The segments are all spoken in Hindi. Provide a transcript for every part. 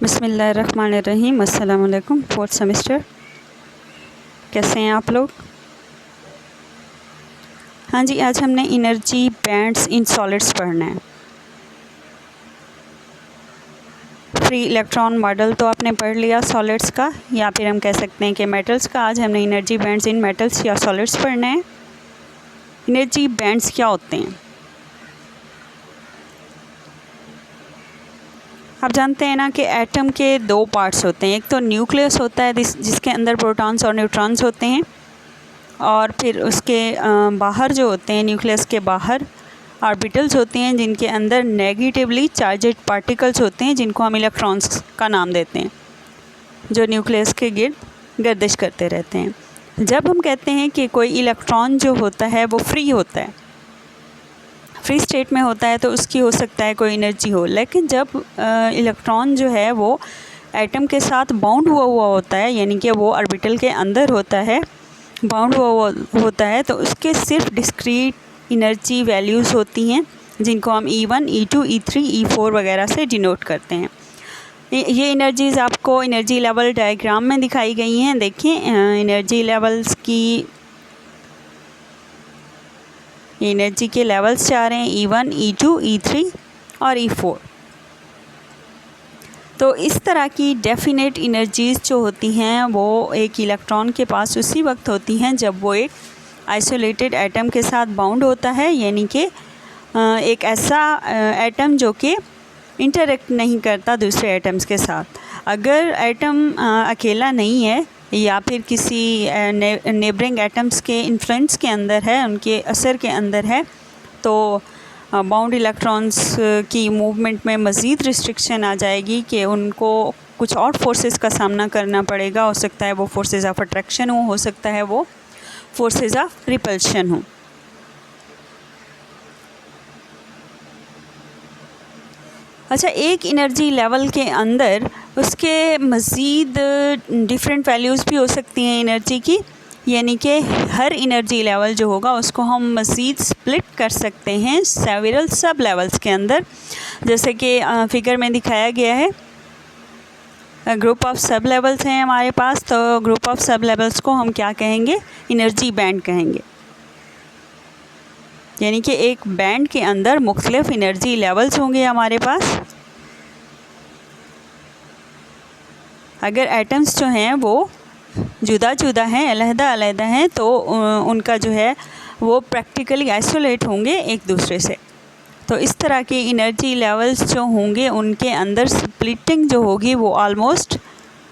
बिस्मिल्लाहिर्रहमानिर्रहीम। अस्सलाम वालेकुम। फोर्थ सेमेस्टर, कैसे हैं आप लोग? हाँ जी, आज हमने एनर्जी बैंड्स इन सॉलिड्स पढ़ना है। फ्री इलेक्ट्रॉन मॉडल तो आपने पढ़ लिया सॉलिड्स का, या फिर हम कह सकते हैं कि मेटल्स का। आज हमने एनर्जी बैंड्स इन मेटल्स या सॉलिड्स पढ़ना है। एनर्जी बैंड्स क्या होते हैं? आप जानते हैं ना कि एटम के दो पार्ट्स होते हैं। एक तो न्यूक्लियस होता है जिसके अंदर प्रोटॉन्स और न्यूट्रॉन्स होते हैं, और फिर उसके बाहर जो होते हैं, न्यूक्लियस के बाहर ऑर्बिटल्स होते हैं जिनके अंदर नेगेटिवली चार्जेड पार्टिकल्स होते हैं, जिनको हम इलेक्ट्रॉन्स का नाम देते हैं, जो न्यूक्लियस के गिर्द गर्दिश करते रहते हैं। जब हम कहते हैं कि कोई इलेक्ट्रॉन जो होता है वो फ्री होता है, फ्री स्टेट में होता है, तो उसकी हो सकता है कोई एनर्जी हो। लेकिन जब इलेक्ट्रॉन जो है वो एटम के साथ बाउंड हुआ होता है, यानी कि वो ऑर्बिटल के अंदर होता है, बाउंड हुआ होता है, तो उसके सिर्फ डिस्क्रीट एनर्जी वैल्यूज़ होती हैं, जिनको हम E1, E2, E3, E4 वगैरह से डिनोट करते हैं। ये एनर्जीज़ आपको एनर्जी लेवल डायग्राम में दिखाई गई हैं। देखिए, एनर्जी लेवल्स की एनर्जी के लेवल्स जा रहे हैं E1, E2, E3 और E4। तो इस तरह की डेफिनेट एनर्जीज़ जो होती हैं वो एक इलेक्ट्रॉन के पास उसी वक्त होती हैं जब वो एक आइसोलेटेड एटम के साथ बाउंड होता है, यानी कि एक ऐसा एटम जो कि इंटरेक्ट नहीं करता दूसरे एटम्स के साथ। अगर एटम अकेला नहीं है या फिर किसी नेबरिंग एटम्स के इन्फ्लुएंस के अंदर है, उनके असर के अंदर है, तो बाउंड इलेक्ट्रॉन्स की मूवमेंट में मज़ीद रिस्ट्रिक्शन आ जाएगी कि उनको कुछ और फोर्सेस का सामना करना पड़ेगा। हो सकता है वो फोर्सेस ऑफ अट्रैक्शन हो सकता है वो फोर्सेस ऑफ रिपल्शन हो। अच्छा, एक एनर्जी लेवल के अंदर उसके मज़ीद डिफरेंट वैल्यूज़ भी हो सकती हैं एनर्जी की, यानी कि हर एनर्जी लेवल जो होगा उसको हम मज़ीद स्प्लिट कर सकते हैं सेवरल सब लेवल्स के अंदर। जैसे कि फिगर में दिखाया गया है, ग्रुप ऑफ सब लेवल्स हैं हमारे पास, तो ग्रुप ऑफ सब लेवल्स को हम क्या कहेंगे? एनर्जी बैंड कहेंगे। यानी कि एक बैंड के अंदर मुख्तलिफ एनर्जी लेवल्स होंगे हमारे पास। अगर एटम्स जो हैं वो जुदा जुदा हैं, अलहदा हैं, तो उनका जो है वो प्रैक्टिकली आइसोलेट होंगे एक दूसरे से। तो इस तरह के एनर्जी लेवल्स जो होंगे उनके अंदर स्प्लिटिंग जो होगी वो ऑलमोस्ट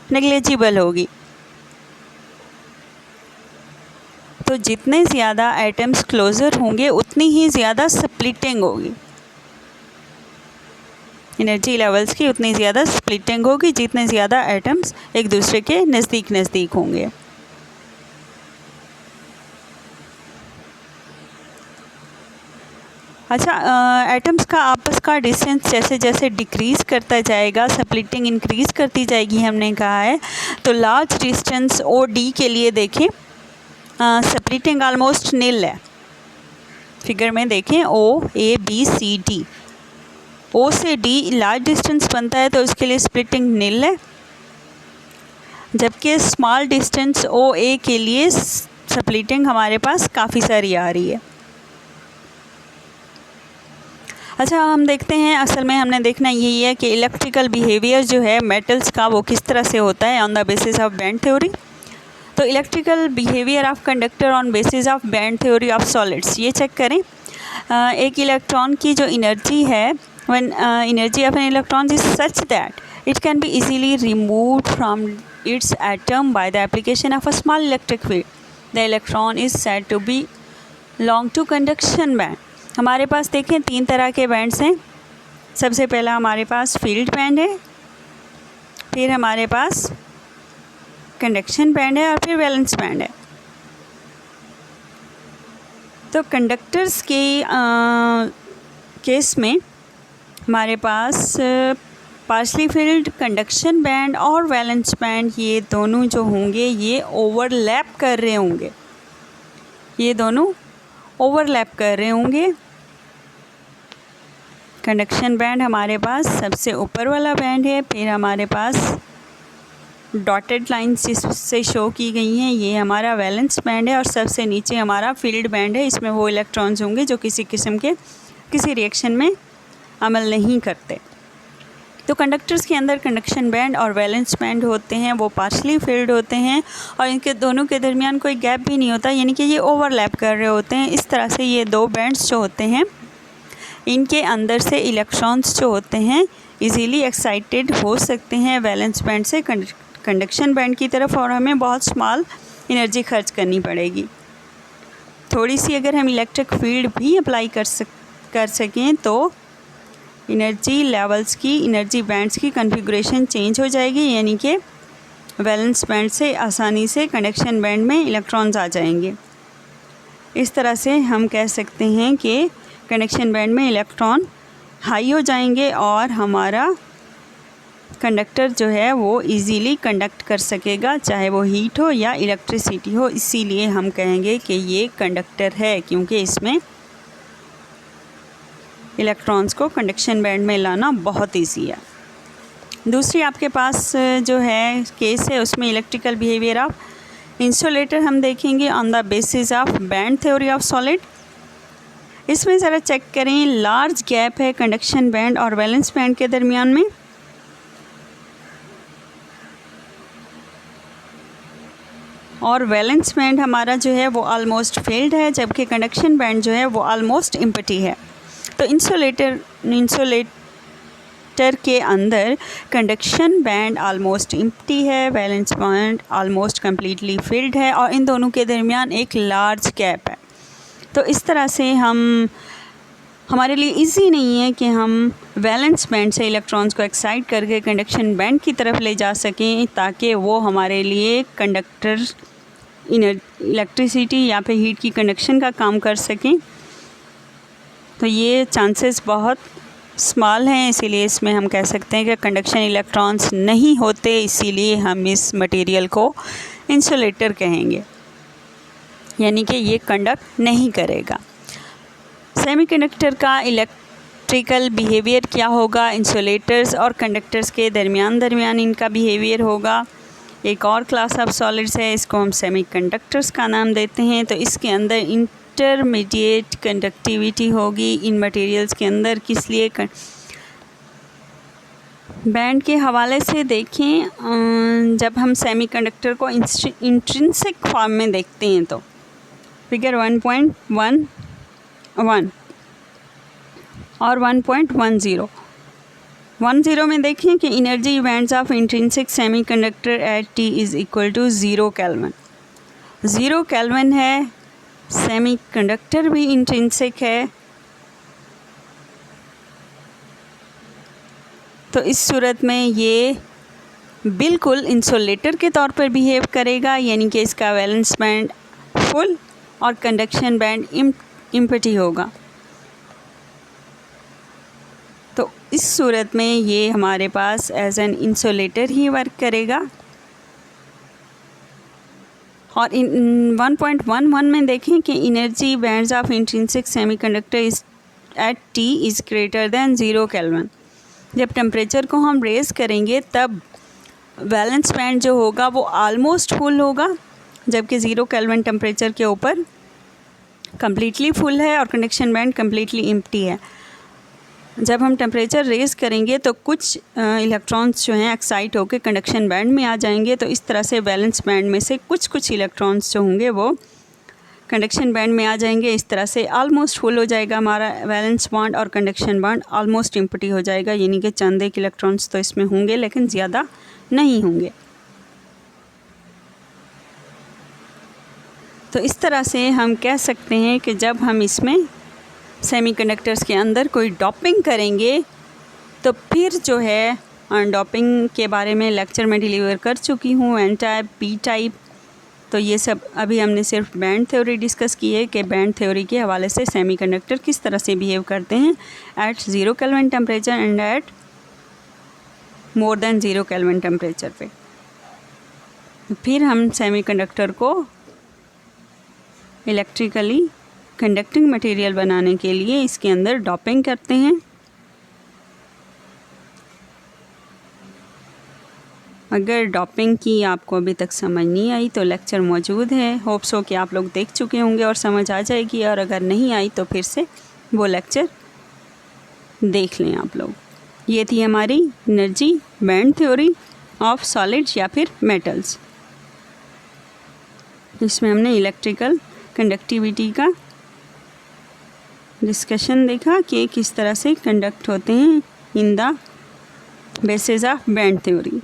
नेग्लिजिबल होगी। तो जितने ज़्यादा एटम्स क्लोज़र होंगे उतनी ही ज़्यादा स्प्लिटिंग होगी एनर्जी लेवल्स की, उतनी ज़्यादा स्प्लिटिंग होगी जितने ज़्यादा एटम्स एक दूसरे के नज़दीक होंगे। अच्छा, एटम्स का आपस का डिस्टेंस जैसे जैसे डिक्रीज़ करता जाएगा, स्प्लिटिंग इंक्रीज़ करती जाएगी, हमने कहा है। तो लार्ज डिस्टेंस OD के लिए देखें, स्प्लिटिंग ऑलमोस्ट नील है। फिगर में देखें, OABCD, O से D लार्ज डिस्टेंस बनता है तो उसके लिए स्प्लिटिंग नील है, जबकि स्मॉल डिस्टेंस OA के लिए स्प्लिटिंग हमारे पास काफ़ी सारी आ रही है। अच्छा, हम देखते हैं, असल में हमने देखना यही है कि इलेक्ट्रिकल बिहेवियर जो है मेटल्स का वो किस तरह से होता है on the basis of band theory. तो electrical behaviour of conductor on basis of band theory of solids, ये चेक करें। एक इलेक्ट्रॉन की जो एनर्जी है, when energy of an electron is such that it can be easily removed from its atom by the application of a small electric field, the electron is said to be belong to conduction band। हमारे पास देखें 3 तरह के बैंड्स हैं। सबसे पहला हमारे पास फील्ड बैंड है, फिर हमारे पास कंडक्शन बैंड है, और फिर वैलेंस बैंड है। तो कंडक्टर्स के केस में हमारे पास पार्शली फील्ड, कंडक्शन बैंड और वैलेंस बैंड, ये दोनों जो होंगे ये ओवरलैप कर रहे होंगे, ये दोनों ओवरलैप कर रहे होंगे। कंडक्शन बैंड हमारे पास सबसे ऊपर वाला बैंड है, फिर हमारे पास डॉटेड लाइन्स जिससे शो की गई हैं ये हमारा वैलेंस बैंड है, और सबसे नीचे हमारा फील्ड बैंड है। इसमें वो इलेक्ट्रॉन्स होंगे जो किसी किस्म के किसी रिएक्शन में अमल नहीं करते। तो कंडक्टर्स के अंदर कंडक्शन बैंड और वैलेंस बैंड होते हैं, वो पार्शली फिल्ड होते हैं और इनके दोनों के दरमियान कोई गैप भी नहीं होता, यानी कि ये ओवरलैप कर रहे होते हैं। इस तरह से ये दो बैंड्स जो होते हैं इनके अंदर से इलेक्ट्रॉन्स जो होते हैं इजीली एक्साइटेड हो सकते हैं वैलेंस बैंड से कंडक्शन बैंड की तरफ, और हमें बहुत स्मॉल एनर्जी खर्च करनी पड़ेगी। थोड़ी सी अगर हम इलेक्ट्रिक फील्ड भी अप्लाई कर सकें तो एनर्जी लेवल्स की, एनर्जी बैंड्स की कॉन्फ़िगरेशन चेंज हो जाएगी, यानी कि वैलेंस बैंड से आसानी से कंडक्शन बैंड में इलेक्ट्रॉन्स आ जाएंगे। इस तरह से हम कह सकते हैं कि कंडक्शन बैंड में इलेक्ट्रॉन हाई हो जाएंगे और हमारा कंडक्टर जो है वो इजीली कंडक्ट कर सकेगा, चाहे वो हीट हो या इलेक्ट्रिसिटी हो। इसीलिए हम कहेंगे कि ये कंडक्टर है, क्योंकि इसमें इलेक्ट्रॉन्स को कंडक्शन बैंड में लाना बहुत ईजी है। दूसरी आपके पास जो है केस है उसमें इलेक्ट्रिकल बिहेवियर ऑफ इंसुलेटर हम देखेंगे on the basis of band theory of solid. इसमें ज़रा चेक करें, लार्ज गैप है कंडक्शन बैंड और वैलेंस बैंड के दरमियान में। और वैलेंस बैंड हमारा जो है वो ऑलमोस्ट फिल्ड है, जबकि कंडक्शन बैंड जो है वो ऑलमोस्ट एम्प्टी है। तो इंसुलेटर के अंदर कंडक्शन बैंड ऑलमोस्ट एम्प्टी है, valence band almost completely field है, और इन दोनों के दरमियान एक लार्ज गैप है। तो इस तरह से हमारे लिए इजी नहीं है कि हम वैलेंस बैंड से इलेक्ट्रॉन्स को एक्साइट करके कंडक्शन बैंड की तरफ ले जा सकें, ताकि वो हमारे लिए कंडक्टर इलेक्ट्रिसिटी या फिर हीट की कंडक्शन का काम कर सकें। तो ये चांसेस बहुत स्मॉल हैं, इसीलिए इसमें हम कह सकते हैं कि कंडक्शन इलेक्ट्रॉन्स नहीं होते, इसीलिए हम इस मटेरियल को इंसुलेटर कहेंगे, यानी कि ये कंडक्ट नहीं करेगा। सेमीकंडक्टर का इलेक्ट्रिकल बिहेवियर क्या होगा, इंसुलेटर्स और कंडक्टर्स के दरमियान इनका बिहेवियर होगा। एक और क्लास ऑफ सॉलिड्स है, इसको हम सेमीकंडक्टर्स का नाम देते हैं। तो इसके अंदर इंटरमीडिएट कंडक्टिविटी होगी इन मटेरियल्स के अंदर। किस लिए? बैंड के हवाले से देखें, जब हम सेमीकंडक्टर को इंट्रिंसिक फॉर्म में देखते हैं तो फिगर 1.11 और 1.10 में देखें कि energy bands of intrinsic semiconductor at T is equal to 0 kelvin. 0 kelvin है, सेमीकंडक्टर भी इंट्रिंसिक है। तो इस सूरत में ये बिल्कुल इंसुलेटर के तौर पर बिहेव करेगा, यानी कि इसका वैलेंस बैंड फुल और कंडक्शन बैंड एम्प्टी होगा। तो इस सूरत में ये हमारे पास एज एन इंसुलेटर ही वर्क करेगा। और इन 1.11 में देखें कि energy bands of intrinsic semiconductor is at T is greater than 0 kelvin. जब टेम्परेचर को हम रेज़ करेंगे तब वैलेंस बैंड जो होगा वो ऑलमोस्ट फुल होगा, जबकि 0 केल्विन टेम्परेचर के ऊपर कम्प्लीटली फुल है और कंडक्शन बैंड कम्प्लीटली एम्प्टी है। जब हम टेम्परेचर रेज़ करेंगे तो कुछ इलेक्ट्रॉन्स जो हैं एक्साइट होकर कंडक्शन बैंड में आ जाएंगे। तो इस तरह से वैलेंस बैंड में से कुछ इलेक्ट्रॉन्स जो होंगे वो कंडक्शन बैंड में आ जाएंगे। इस तरह से ऑलमोस्ट फुल हो जाएगा हमारा वैलेंस बॉन्ड और कंडक्शन बॉन्ड ऑलमोस्ट एम्प्टी हो जाएगा, यानी कि चंद एक इलेक्ट्रॉन्स तो इसमें होंगे लेकिन ज़्यादा नहीं होंगे। तो इस तरह से हम कह सकते हैं कि जब हम इसमें सेमीकंडक्टर्स के अंदर कोई डॉपिंग करेंगे तो फिर जो है डॉपिंग के बारे में लेक्चर में डिलीवर कर चुकी हूँ, एन टाइप, पी टाइप। तो ये सब अभी हमने सिर्फ बैंड थ्योरी डिस्कस की है कि बैंड थ्योरी के हवाले से सेमीकंडक्टर किस तरह से बिहेव करते हैं at 0 kelvin temperature and at more than 0 kelvin temperature पे। फिर हम सेमीकंडक्टर को इलेक्ट्रिकली कंडक्टिंग मटेरियल बनाने के लिए इसके अंदर डॉपिंग करते हैं। अगर डॉपिंग की आपको अभी तक समझ नहीं आई तो लेक्चर मौजूद है। होप सो कि आप लोग देख चुके होंगे और समझ आ जाएगी, और अगर नहीं आई तो फिर से वो लेक्चर देख लें आप लोग। ये थी हमारी energy band theory of solids या फिर मेटल्स। इसमें हमने इलेक्ट्रिकल कंडक्टिविटी का डिस्कशन देखा कि किस तरह से कंडक्ट होते हैं in the basis of band theory.